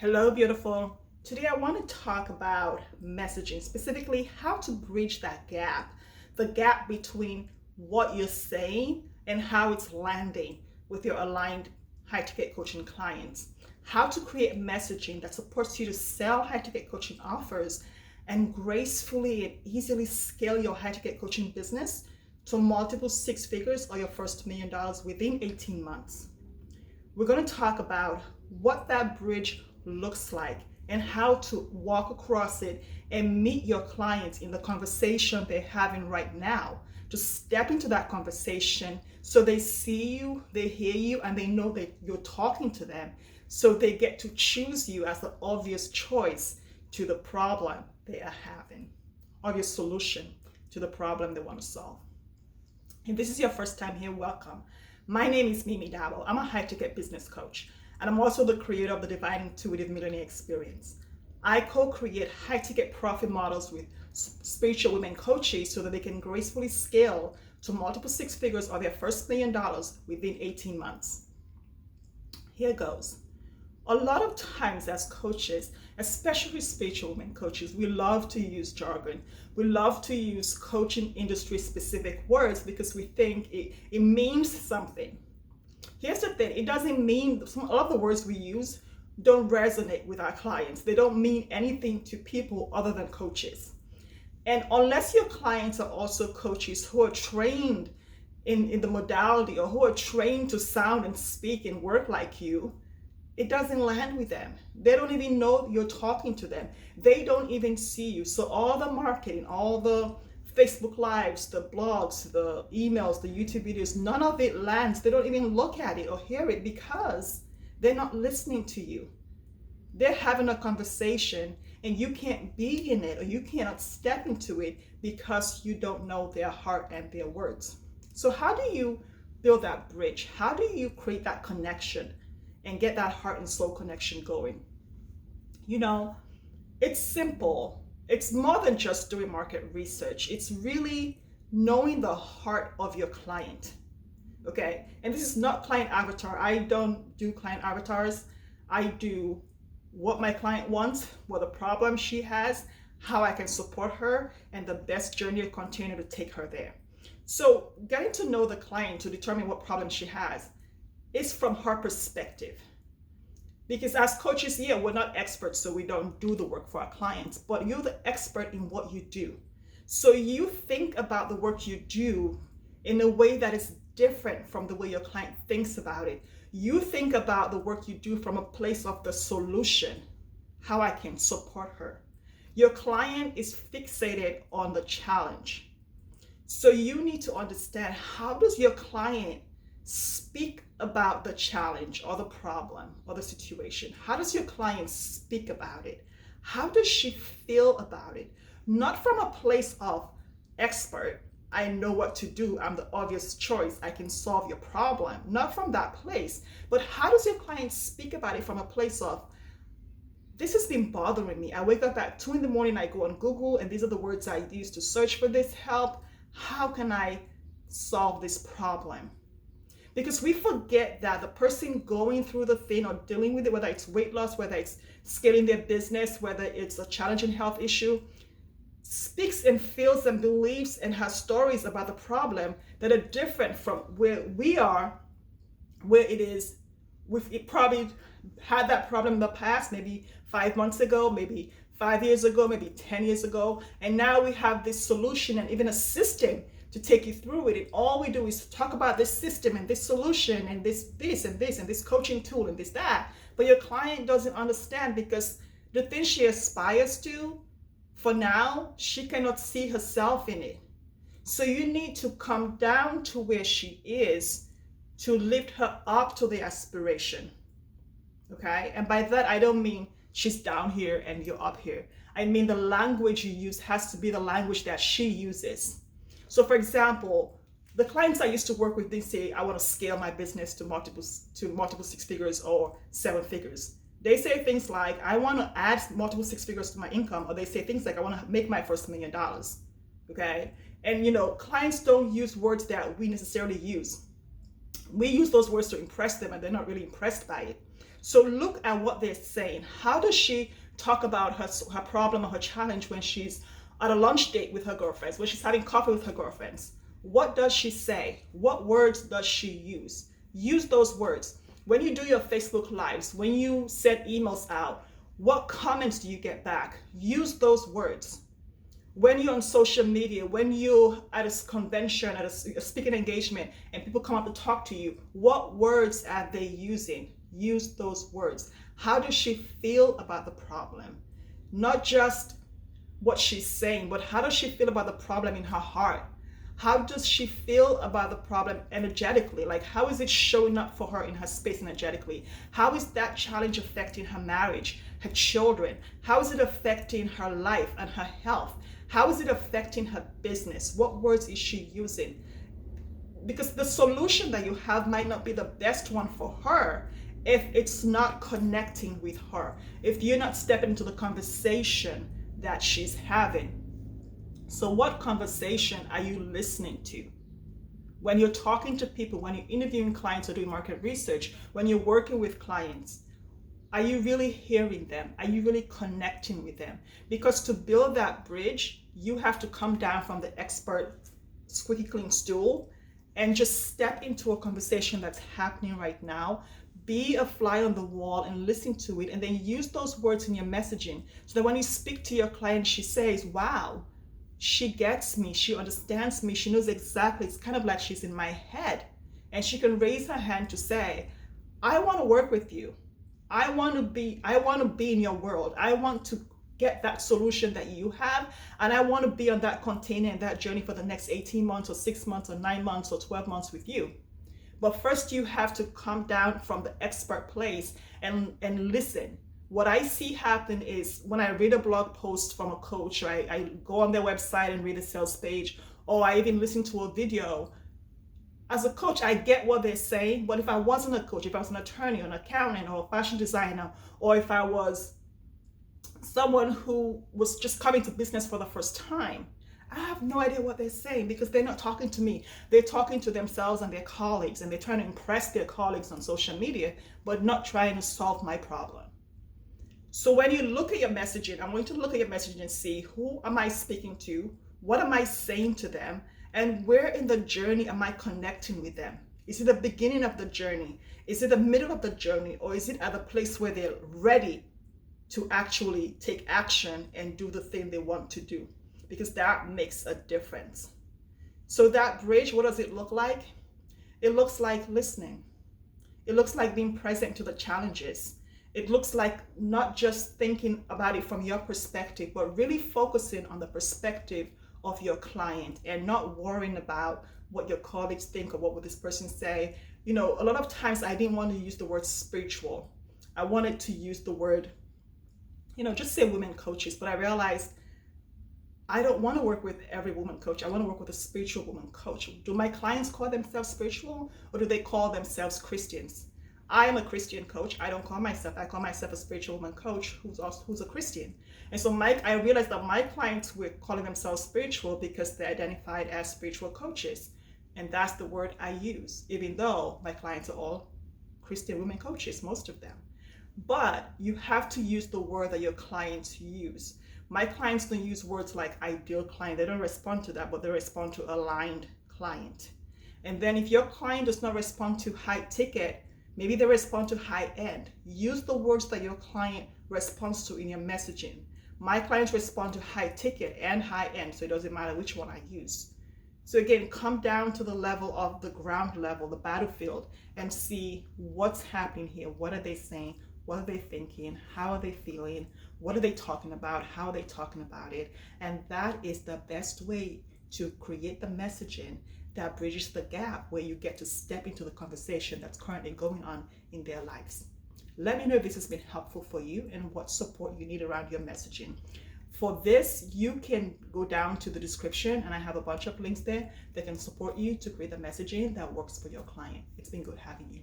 Hello, beautiful. Today I want to talk about messaging, specifically how to bridge that gap, the gap between what you're saying and how it's landing with your aligned high ticket coaching clients. How to create messaging that supports you to sell high ticket coaching offers and gracefully and easily scale your high ticket coaching business to multiple six figures or your first $1 million within 18 months. We're going to talk about what that bridge looks like and how to walk across it and meet your clients in the conversation they're having right now. To step into that conversation so they see you, they hear you, and they know that you're talking to them. So they get to choose you as the obvious choice to the problem they are having, obvious solution to the problem they want to solve. If this is your first time here, welcome. My name is Mimi Dabo. I'm a high ticket business coach, and I'm also the creator of the Divine Intuitive Millionaire Experience. I co-create high ticket profit models with spiritual women coaches so that they can gracefully scale to multiple six figures or their first $1 million within 18 months. Here goes. A lot of times as coaches, especially spiritual women coaches, we love to use jargon. We love to use coaching industry specific words because we think it means something. Here's the thing, it doesn't mean, a lot of the words we use don't resonate with our clients. They don't mean anything to people other than coaches. And unless your clients are also coaches who are trained in the modality or who are trained to sound and speak and work like you, it doesn't land with them. They don't even know you're talking to them. They don't even see you. So all the marketing, all the Facebook Lives, the blogs, the emails, the YouTube videos, none of it lands. They don't even look at it or hear it because they're not listening to you. They're having a conversation and you can't be in it or you cannot step into it because you don't know their heart and their words. So how do you build that bridge? How do you create that connection and get that heart and soul connection going? You know, it's simple. It's more than just doing market research. It's really knowing the heart of your client. Okay. And this is not client avatar. I don't do client avatars. I do what my client wants, what the problem she has, how I can support her, and the best journey or container to take her there. So getting to know the client to determine what problem she has is from her perspective. Because as coaches, yeah, we're not experts, so we don't do the work for our clients, but you're the expert in what you do. So you think about the work you do in a way that is different from the way your client thinks about it. You think about the work you do from a place of the solution, how I can support her. Your client is fixated on the challenge. So you need to understand, how does your client speak about the challenge or the problem or the situation? How does your client speak about it? How does she feel about it? Not from a place of expert, I know what to do, I'm the obvious choice, I can solve your problem. Not from that place, but how does your client speak about it from a place of, this has been bothering me. I wake up at 2 a.m, I go on Google, and these are the words I use to search for this help. How can I solve this problem? Because we forget that the person going through the thing or dealing with it, whether it's weight loss, whether it's scaling their business, whether it's a challenging health issue, speaks and feels and believes and has stories about the problem that are different from where we are, where it is. We've probably had that problem in the past, maybe 5 months ago, maybe 5 years ago, maybe 10 years ago. And now we have this solution and even a system to take you through it. And all we do is talk about this system and this solution and this and this coaching tool and this, that. But your client doesn't understand because the thing she aspires to, for now, she cannot see herself in it. So you need to come down to where she is to lift her up to the aspiration. Okay? And by that, I don't mean she's down here and you're up here. I mean the language you use has to be the language that she uses. So for example, the clients I used to work with, they say, I want to scale my business to multiple six figures or 7 figures. They say things like, I want to add multiple six figures to my income, or they say things like, I want to make my first $1 million. Okay. And clients don't use words that we necessarily use. We use those words to impress them and they're not really impressed by it. So look at what they're saying. How does she talk about her problem or her challenge when she's at a lunch date with her girlfriends, when she's having coffee with her girlfriends? What does she say? What words does she use? Use those words. When you do your Facebook lives, when you send emails out, what comments do you get back? Use those words. When you're on social media, when you're at a convention, at a speaking engagement, and people come up to talk to you, what words are they using? Use those words. How does she feel about the problem? Not just what she's saying, but how does she feel about the problem in her heart? How does she feel about the problem energetically? Like, how is it showing up for her in her space energetically? How is that challenge affecting her marriage, her children? How is it affecting her life and her health? How is it affecting her business? What words is she using? Because the solution that you have might not be the best one for her if it's not connecting with her, if you're not stepping into the conversation that she's having. So what conversation are you listening to? When you're talking to people, when you're interviewing clients or doing market research, when you're working with clients, are you really hearing them? Are you really connecting with them? Because to build that bridge, you have to come down from the expert squeaky clean stool and just step into a conversation that's happening right now. Be a fly on the wall and listen to it, and then use those words in your messaging so that when you speak to your client, she says, wow, she gets me, she understands me, she knows exactly, it's kind of like she's in my head. And she can raise her hand to say, I want to work with you. I want to be in your world. I want to get that solution that you have, and I want to be on that container and that journey for the next 18 months or 6 months or 9 months or 12 months with you. But first you have to come down from the expert place and listen. What I see happen is when I read a blog post from a coach, or I go on their website and read a sales page, or I even listen to a video. As a coach, I get what they're saying, but if I wasn't a coach, if I was an attorney, an accountant, or a fashion designer, or if I was someone who was just coming to business for the first time, I have no idea what they're saying because they're not talking to me. They're talking to themselves and their colleagues, and they're trying to impress their colleagues on social media, but not trying to solve my problem. So when you look at your messaging, I'm going to look at your messaging and see, who am I speaking to? What am I saying to them? And where in the journey am I connecting with them? Is it the beginning of the journey? Is it the middle of the journey? Or is it at the place where they're ready to actually take action and do the thing they want to do? Because that makes a difference. So that bridge, what does it look like? It looks like listening. It looks like being present to the challenges. It looks like not just thinking about it from your perspective, but really focusing on the perspective of your client and not worrying about what your colleagues think or what would this person say. You know, a lot of times I didn't want to use the word spiritual. I wanted to use the word, just say women coaches, but I realized I don't want to work with every woman coach. I want to work with a spiritual woman coach. Do my clients call themselves spiritual, or do they call themselves Christians? I am a Christian coach. I don't call myself. I call myself a spiritual woman coach who's a Christian. And so I realized that my clients were calling themselves spiritual because they identified as spiritual coaches. And that's the word I use, even though my clients are all Christian women coaches, most of them. But you have to use the word that your clients use. My clients don't use words like ideal client. They don't respond to that, but they respond to aligned client. And then if your client does not respond to high ticket, maybe they respond to high end. Use the words that your client responds to in your messaging. My clients respond to high ticket and high end, so it doesn't matter which one I use. So again, come down to the level of the ground level, the battlefield, and see what's happening here. What are they saying? What are they thinking? How are they feeling? What are they talking about? How are they talking about it? And that is the best way to create the messaging that bridges the gap where you get to step into the conversation that's currently going on in their lives. Let me know if this has been helpful for you and what support you need around your messaging. For this, you can go down to the description and I have a bunch of links there that can support you to create the messaging that works for your client. It's been good having you.